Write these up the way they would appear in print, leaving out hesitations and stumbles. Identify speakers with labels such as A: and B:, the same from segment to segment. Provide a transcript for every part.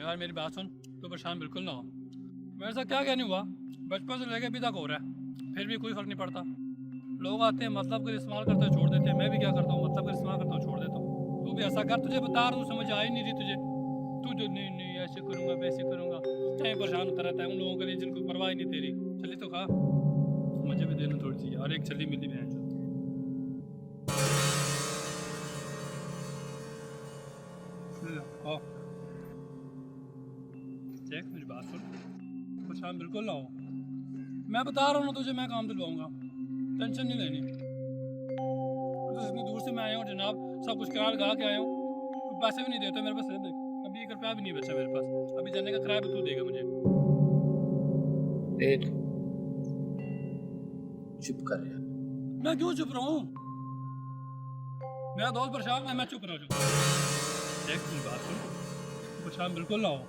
A: यार मेरी बात सुन, तो परेशान बिल्कुल ना हो। मेरे साथ क्या नहीं हुआ, बचपन से लेके अभी तक हो रहा है, फिर भी कोई फर्क नहीं पड़ता। लोग आते हैं मतलब का इस्तेमाल करते छोड़ देते हैं, मैं भी क्या करता हूँ मतलब का इस्तेमाल करता हूँ छोड़ देता हूँ। तू भी ऐसा कर, तुझे बता रहा हूँ, समझ आ ही नहीं रही तुझे। तू जो नहीं नहीं ऐसे करूँगा वैसे करूँगा, टाइम परेशान होता रहता है उन लोगों के लिए जिनको परवाह ही नहीं तेरी। चली तो खा, मुझे भी देना थोड़ी सी। और एक चली मिली मैं देख, मेरी बात सुन, परेशान बिल्कुल ना हो। मैं बता रहा हूँ ना तुझे, मैं काम दिलवाऊंगा, टेंशन नहीं लेनी। तो इतनी दूर से मैं आया हूँ जनाब, सब कुछ किराया लगा के आया हूँ, पैसे भी नहीं देते मेरे पास। देख अभी 1 रुपया भी नहीं बचा मेरे पास, अभी जाने का किराया भी तू देगा मुझे।
B: देख चुप कर यार।
A: मैं क्यों चुप रहा हूँ? मेरा दोस्त परेशान है, मैं चुप रहा हूँ। देख मेरी बात सुन, परेशान बिल्कुल ना हो।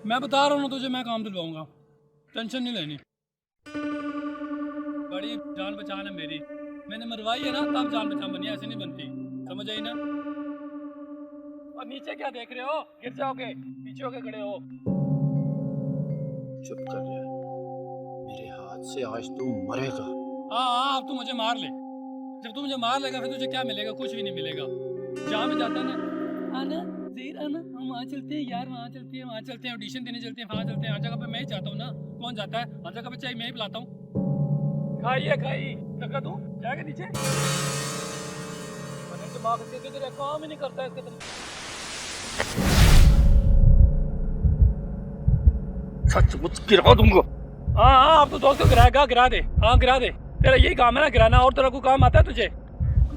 A: मैं बता रहा हूँ ना तुझे, मैं काम दिलवाऊंगा, टेंशन नहीं लेनी। बड़ी जान पहचान है मेरी, मैंने मरवाई है ना तब जान पहचान बनी, ऐसे नहीं बनती, समझ आई ना? और नीचे क्या देख रहे हो, गिर जाओगे, पीछे होके खड़े हो।
B: चुप कर यार, मेरे हाथ से आज तू मरेगा।
A: हाँ अब तू मुझे मार ले, जब तू मुझे मार लेगा फिर तुझे क्या मिलेगा? कुछ भी नहीं मिलेगा। जहाँ में जाता है ना, आना ज़हीर आना, हम वहाँ चलते हैं यार, वहाँ चलते हैं, वहाँ चलते हैं, ऑडिशन देने चलते हैं, वहाँ चलते हैं। हर जगह पे मैं ही जाता हूँ ना, कौन जाता है? हर जगह पे चाय मैं ही पिलाता हूँ। खाइए खाइए, टक्का दूँ जाएगा नीचे। मैंने दिमाग से तेरा काम ही नहीं करता है इसके तरफ।
B: सचमुच गिरा दूंगा।
A: हाँ अब तो दोस्त को गिराएगा, गिरा दे, हाँ गिरा दे, तेरा यही काम है ना गिराना, और तेरा कोई काम आता है तुझे?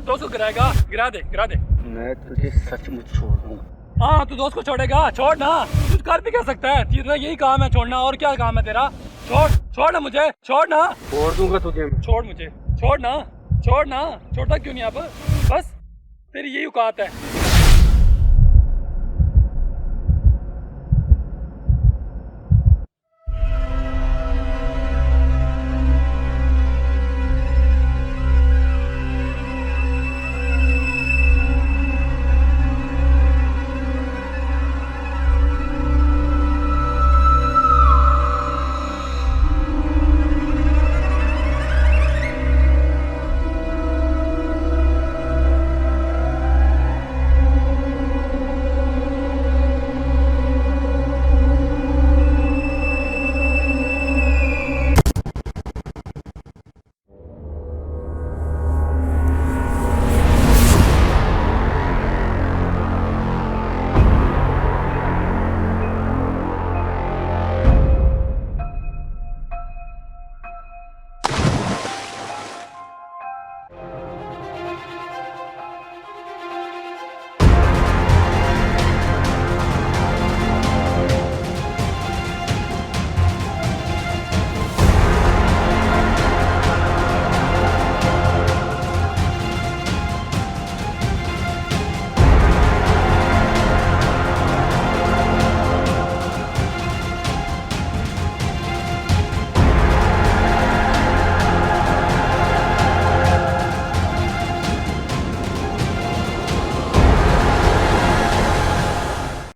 A: दोस्त को गिराएगा, गिरा दे गिरा दे।
B: मैं तुझे सचमुच छोड़ दूंगा।
A: हाँ तू दोस्त को छोड़ेगा? छोड़ ना, तू कर भी क्या सकता है, तेरा यही काम है छोड़ना, और क्या काम है तेरा? छोड़ छोड़ ना मुझे, छोड़ ना।
B: छोड़ दूंगा तुझे,
A: छोड़ मुझे, छोड़ ना, छोड़ ना, छोड़ता क्यों नहीं अब? बस तेरी यही औकात है।